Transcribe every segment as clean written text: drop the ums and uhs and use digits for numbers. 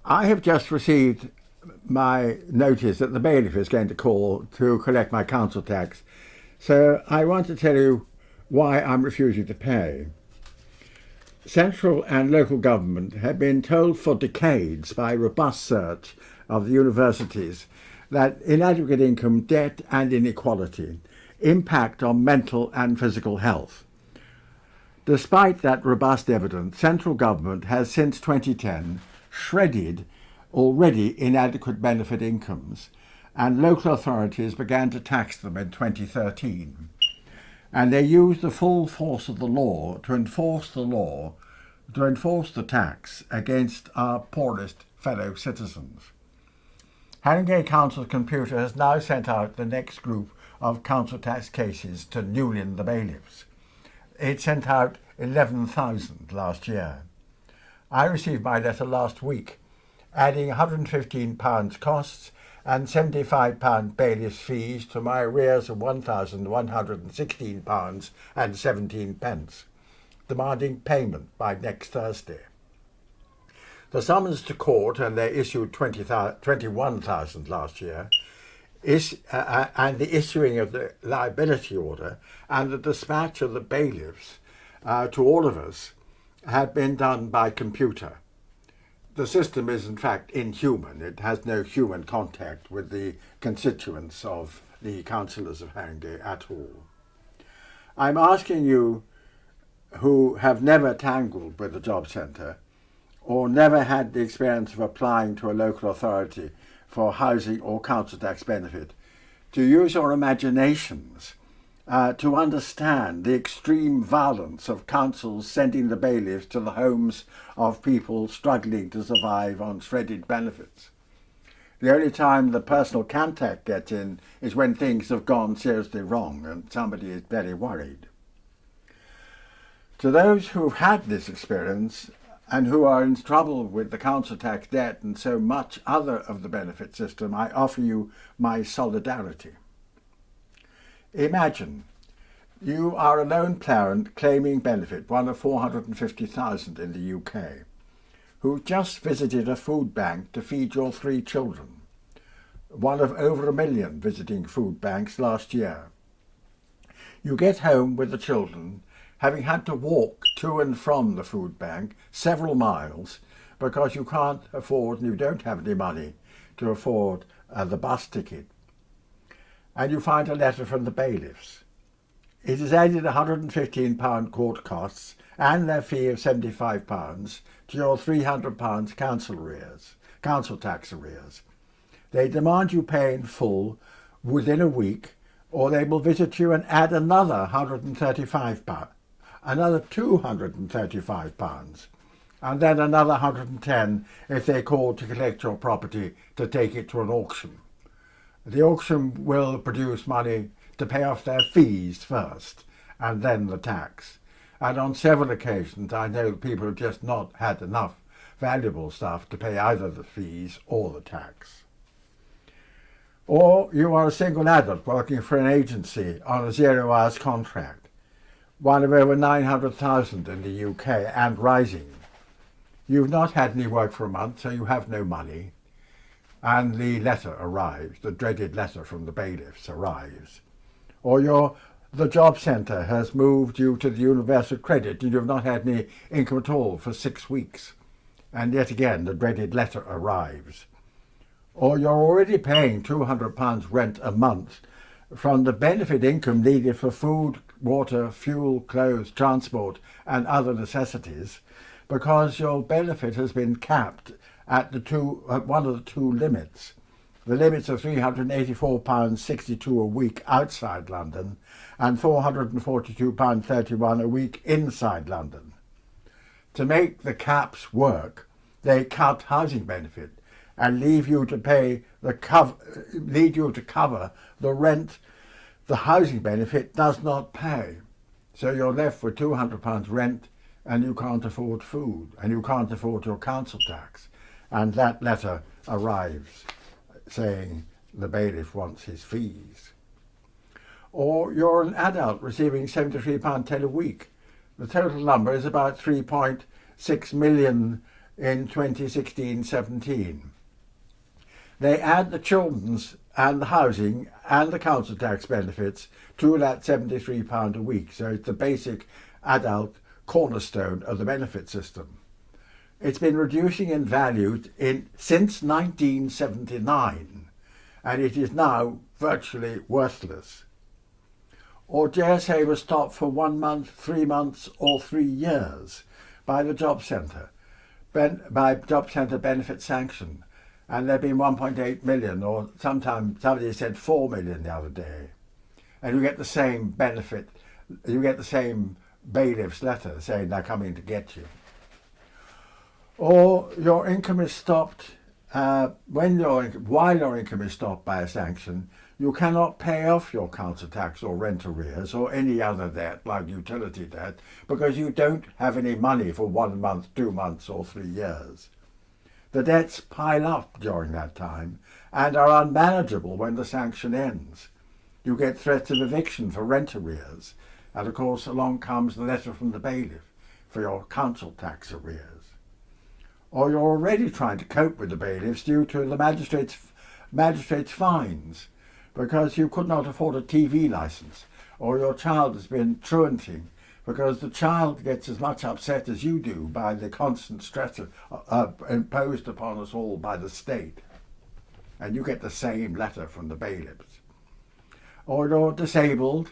I have just received my notice that the bailiff is going to call to collect my council tax. So I want to tell you why I'm refusing to pay. Central and local government have been told for decades by robust search of the universities that inadequate income, debt and inequality impact on mental and physical health. Despite that robust evidence, central government has since 2010 shredded already inadequate benefit incomes, and local authorities began to tax them in 2013. And they used the full force of the law to enforce the tax against our poorest fellow citizens. Haringey Council Computer has now sent out the next group of council tax cases to Newlyn the bailiffs. It sent out 11,000 last year. I received my letter last week, adding £115 costs and £75 bailiff's fees to my arrears of £1,116 and 17 pence, demanding payment by next Thursday. The summons to court, and they issued 21,000 last year, and the issuing of the liability order and the dispatch of the bailiffs to all of us had been done by computer. The system is in fact inhuman. It has no human contact with the constituents of the councillors of Haringey at all. I'm asking you who have never tangled with the job centre or never had the experience of applying to a local authority for housing or council tax benefit to use your imaginations to understand the extreme violence of councils sending the bailiffs to the homes of people struggling to survive on shredded benefits. The only time the personal contact gets in is when things have gone seriously wrong and somebody is very worried. To those who've had this experience and who are in trouble with the council tax debt and so much other of the benefit system, I offer you my solidarity. Imagine you are a lone parent claiming benefit, one of 450,000 in the UK, who just visited a food bank to feed your 3 children, one of over 1 million visiting food banks last year. You get home with the children, having had to walk to and from the food bank several miles because you can't afford and you don't have any money to afford the bus ticket. And you find a letter from the bailiffs. It has added £115 court costs and their fee of £75 to your £300 council tax arrears. They demand you pay in full within a week, or they will visit you and add another £135, another £235, and then another £110 if they call to collect your property to take it to an auction. The auction will produce money to pay off their fees first, and then the tax. And on several occasions I know people have just not had enough valuable stuff to pay either the fees or the tax. Or you are a single adult working for an agency on a 0 hours contract, one of over 900,000 in the UK and rising. You've not had any work for a month, so you have no money. And the letter arrives, the dreaded letter from the bailiffs arrives. Or the job centre has moved you to the universal credit and you've not had any income at all for 6 weeks. And yet again the dreaded letter arrives. Or you're already paying £200 rent a month from the benefit income needed for food, water, fuel, clothes, transport and other necessities because your benefit has been capped at one of the 2 limits. The limits are £384.62 a week outside London and £442.31 a week inside London. To make the caps work, they cut housing benefit and leave you to cover the rent the housing benefit does not pay. So you're left with £200 rent and you can't afford food and you can't afford your council tax. And that letter arrives saying the bailiff wants his fees. Or you're an adult receiving £73.10 a week. The total number is about 3.6 million in 2016-17. They add the children's and the housing and the council tax benefits to that £73 a week. So it's the basic adult cornerstone of the benefit system. It's been reducing in value since 1979, and it is now virtually worthless. Or dare say was stopped for 1 month, 3 months or 3 years by the Job Centre, by Job Centre benefit sanction. And there have been 1.8 million, or sometimes somebody said 4 million the other day. And you get the same benefit, you get the same bailiff's letter saying they're coming to get you. Or your income is stopped, while your income is stopped by a sanction, you cannot pay off your council tax or rent arrears or any other debt like utility debt because you don't have any money for 1 month, 2 months or 3 years. The debts pile up during that time and are unmanageable when the sanction ends. You get threats of eviction for rent arrears, and of course along comes the letter from the bailiff for your council tax arrears. Or you're already trying to cope with the bailiffs due to the magistrate's fines because you could not afford a TV licence, or your child has been truanting because the child gets as much upset as you do by the constant stress imposed upon us all by the state. And you get the same letter from the bailiffs. Or you're disabled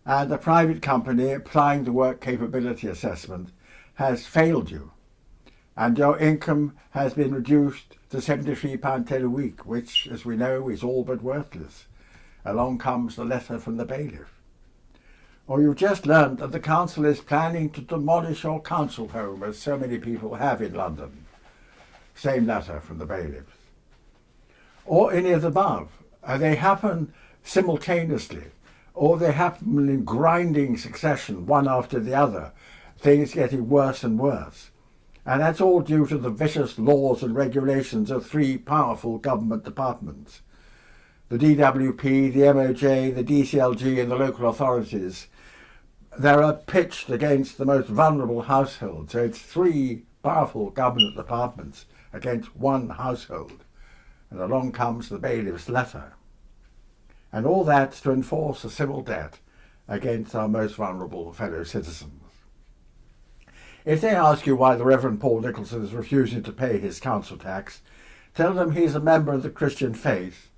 and a private company applying the work capability assessment has failed you. And your income has been reduced to £73.10 a week, which, as we know, is all but worthless. Along comes the letter from the bailiff. Or you've just learned that the council is planning to demolish your council home, as so many people have in London. Same letter from the bailiffs. Or any of the above. They happen simultaneously, or they happen in grinding succession, one after the other, things getting worse and worse. And that's all due to the vicious laws and regulations of 3 powerful government departments. The DWP, the MOJ, the DCLG and the local authorities. They're pitched against the most vulnerable households. So it's 3 powerful government departments against 1 household. And along comes the bailiff's letter. And all that's to enforce a civil debt against our most vulnerable fellow citizens. If they ask you why the Reverend Paul Nicholson is refusing to pay his council tax, tell them he's a member of the Christian faith,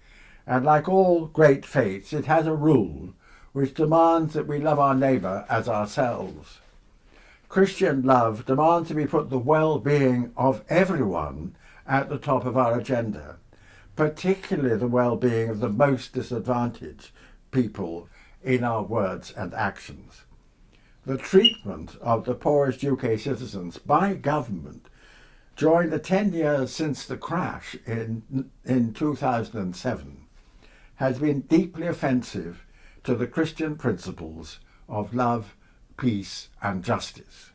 and like all great faiths, it has a rule which demands that we love our neighbour as ourselves. Christian love demands that we put the well-being of everyone at the top of our agenda, particularly the well-being of the most disadvantaged people in our words and actions. The treatment of the poorest UK citizens by government during the 10 years since the crash in 2007 has been deeply offensive to the Christian principles of love, peace and justice.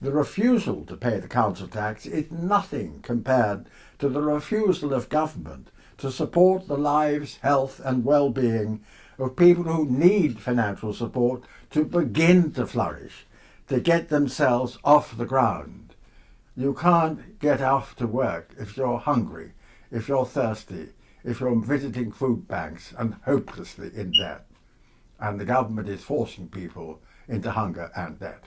The refusal to pay the council tax is nothing compared to the refusal of government to support the lives, health and well-being of people who need financial support to begin to flourish, to get themselves off the ground. You can't get off to work if you're hungry, if you're thirsty, if you're visiting food banks and hopelessly in debt. And the government is forcing people into hunger and debt.